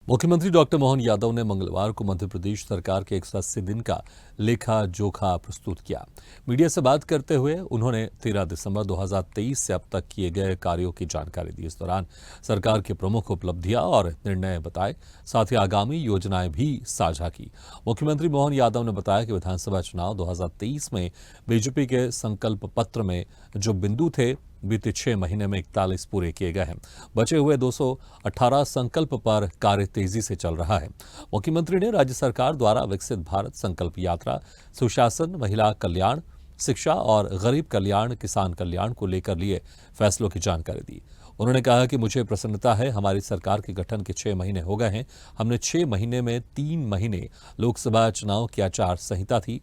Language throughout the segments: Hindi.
मुख्यमंत्री डॉक्टर मोहन यादव ने मंगलवार को मध्य प्रदेश सरकार के 180 दिन का लेखा जोखा प्रस्तुत किया। मीडिया से बात करते हुए उन्होंने 13 दिसंबर 2023 से अब तक किए गए कार्यों की जानकारी दी। इस दौरान सरकार की प्रमुख उपलब्धियां और निर्णय बताए, साथ ही आगामी योजनाएं भी साझा की। मुख्यमंत्री मोहन यादव ने बताया कि विधानसभा चुनाव 2023 में बीजेपी के संकल्प पत्र में जो बिंदु थे, बीते 6 महीने में 41 पूरे किए गए हैं। बचे हुए 218 संकल्प पर कार्य तेजी से चल रहा है। मुख्यमंत्री ने राज्य सरकार द्वारा विकसित भारत संकल्प यात्रा, सुशासन, महिला कल्याण, शिक्षा और गरीब कल्याण, किसान कल्याण को लेकर लिए फैसलों की जानकारी दी। उन्होंने कहा कि मुझे प्रसन्नता है, हमारी सरकार के गठन के 6 महीने हो गए हैं। हमने 6 महीने में 3 महीने लोकसभा चुनाव की आचार संहिता थी।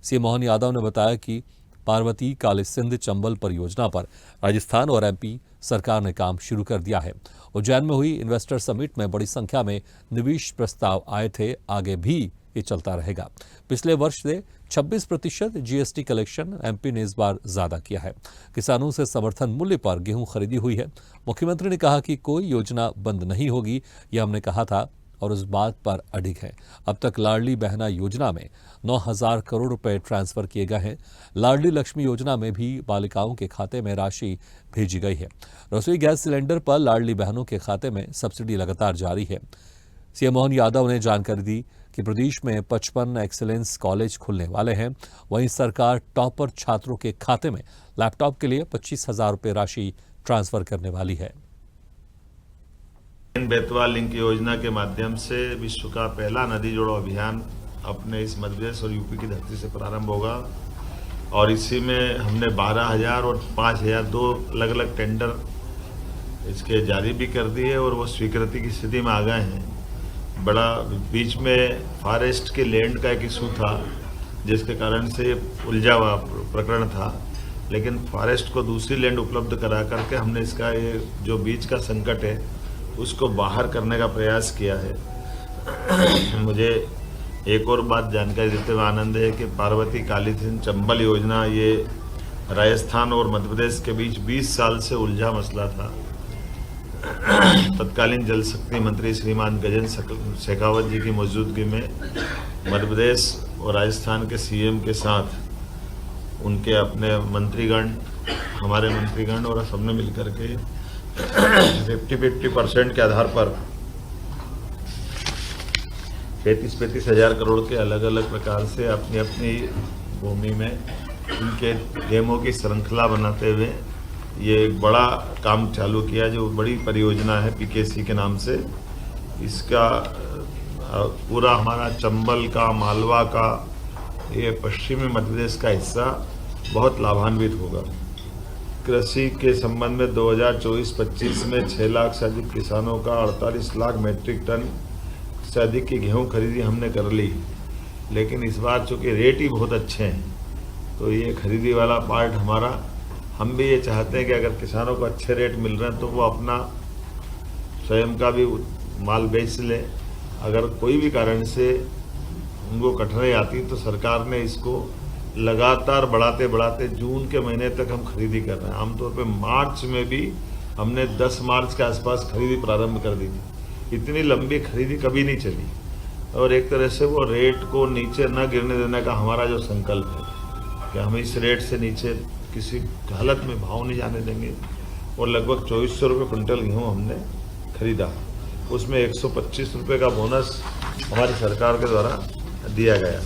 सीएम मोहन यादव ने बताया कि पार्वती काली सिंध चंबल परियोजना पर राजस्थान और एमपी सरकार ने काम शुरू कर दिया है। उज्जैन में हुई इन्वेस्टर समिट में बड़ी संख्या में निवेश प्रस्ताव आए थे, आगे भी ये चलता रहेगा। पिछले वर्ष से 26% जीएसटी कलेक्शन एमपी ने इस बार ज्यादा किया है। किसानों से समर्थन मूल्य पर गेहूं खरीदी हुई है। मुख्यमंत्री ने कहा कि कोई योजना बंद नहीं होगी, यह हमने कहा था और उस बात पर अडिग है। अब तक लाडली बहना योजना में 9,000 करोड़ रुपए ट्रांसफर किए गए हैं। लाडली लक्ष्मी योजना में भी बालिकाओं के खाते में राशि भेजी गई है। रसोई गैस सिलेंडर पर लाडली बहनों के खाते में सब्सिडी लगातार जारी है। सीएम मोहन यादव ने जानकारी दी कि प्रदेश में 55 एक्सीलेंस कॉलेज खुलने वाले हैं। वहीं सरकार टॉपर छात्रों के खाते में लैपटॉप के लिए 25,000 रुपए राशि ट्रांसफर करने वाली है। बेतवा लिंक योजना के माध्यम से विश्व का पहला नदी जोड़ो अभियान अपने इस मध्य प्रदेश और यूपी की धरती से प्रारंभ होगा और इसी में हमने 12,000 और 5,000 दो अलग अलग टेंडर इसके जारी भी कर दिए और वो स्वीकृति की स्थिति में आ गए हैं। बड़ा बीच में फॉरेस्ट के लैंड का एक इशू था, जिसके कारण से उलझा हुआ प्रकरण था, लेकिन फॉरेस्ट को दूसरी लैंड उपलब्ध करा करके हमने इसका ये जो बीच का संकट है उसको बाहर करने का प्रयास किया है। मुझे एक और बात जानकारी देते हुए आनंद है कि पार्वती काली सिंध चंबल योजना ये राजस्थान और मध्य प्रदेश के बीच 20 साल से उलझा मसला था। तत्कालीन जल शक्ति मंत्री श्रीमान गजेंद्र शेखावत जी की मौजूदगी में मध्य प्रदेश और राजस्थान के सीएम के साथ उनके अपने मंत्रीगण, हमारे मंत्रीगण और सबने मिलकर के 50-50% के आधार पर 35 हजार करोड़ के अलग अलग प्रकार से अपनी अपनी भूमि में इनके डेमो की श्रृंखला बनाते हुए ये एक बड़ा काम चालू किया, जो बड़ी परियोजना है पीकेसी के नाम से। इसका पूरा हमारा चंबल का, मालवा का, ये पश्चिमी मध्य प्रदेश का हिस्सा बहुत लाभान्वित होगा। कृषि के संबंध में 2024-25 में 6 लाख से अधिक किसानों का 48 लाख मीट्रिक टन से अधिक की गेहूं खरीदी हमने कर ली, लेकिन इस बार चूंकि रेट ही बहुत अच्छे हैं तो ये खरीदी वाला पार्ट हमारा, हम भी ये चाहते हैं कि अगर किसानों को अच्छे रेट मिल रहे हैं तो वो अपना स्वयं का भी माल बेच ले। अगर कोई भी कारण से उनको कठिनाई आती तो सरकार ने इसको लगातार बढ़ाते बढ़ाते जून के महीने तक हम खरीदी कर रहे हैं। आमतौर पे मार्च में भी हमने 10 मार्च के आसपास खरीदी प्रारंभ कर दी थी। इतनी लंबी खरीदी कभी नहीं चली और एक तरह से वो रेट को नीचे न गिरने देने का हमारा जो संकल्प है कि हम इस रेट से नीचे किसी हालत में भाव नहीं जाने देंगे। और लगभग 2400 रुपये क्विंटल गेहूँ हमने खरीदा, उसमें 125 रुपये का बोनस हमारी सरकार के द्वारा दिया गया।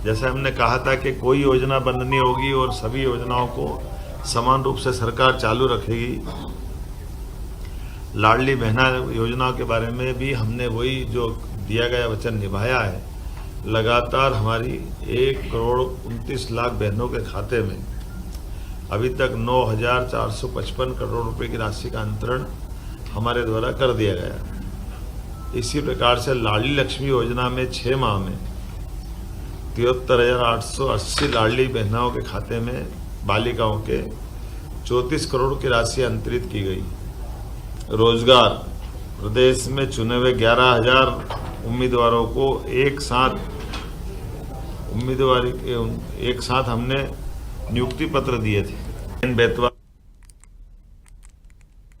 जैसे हमने कहा था कि कोई योजना बंद नहीं होगी और सभी योजनाओं को समान रूप से सरकार चालू रखेगी। लाडली बहना योजना के बारे में भी हमने वही जो दिया गया वचन निभाया है। लगातार हमारी 1,29,00,000 बहनों के खाते में अभी तक 9,455 करोड़ रुपए की राशि का अंतरण हमारे द्वारा कर दिया गया। इसी प्रकार से लाडली लक्ष्मी योजना में 6 माह में 73,880 लाडली बहनाओं के खाते में बालिकाओं के 34 करोड़ की राशि अंतरित की गई। रोजगार, प्रदेश में चुने हुए 11,000 उम्मीदवारों को एक साथ हमने नियुक्ति पत्र दिए थे। बेतवा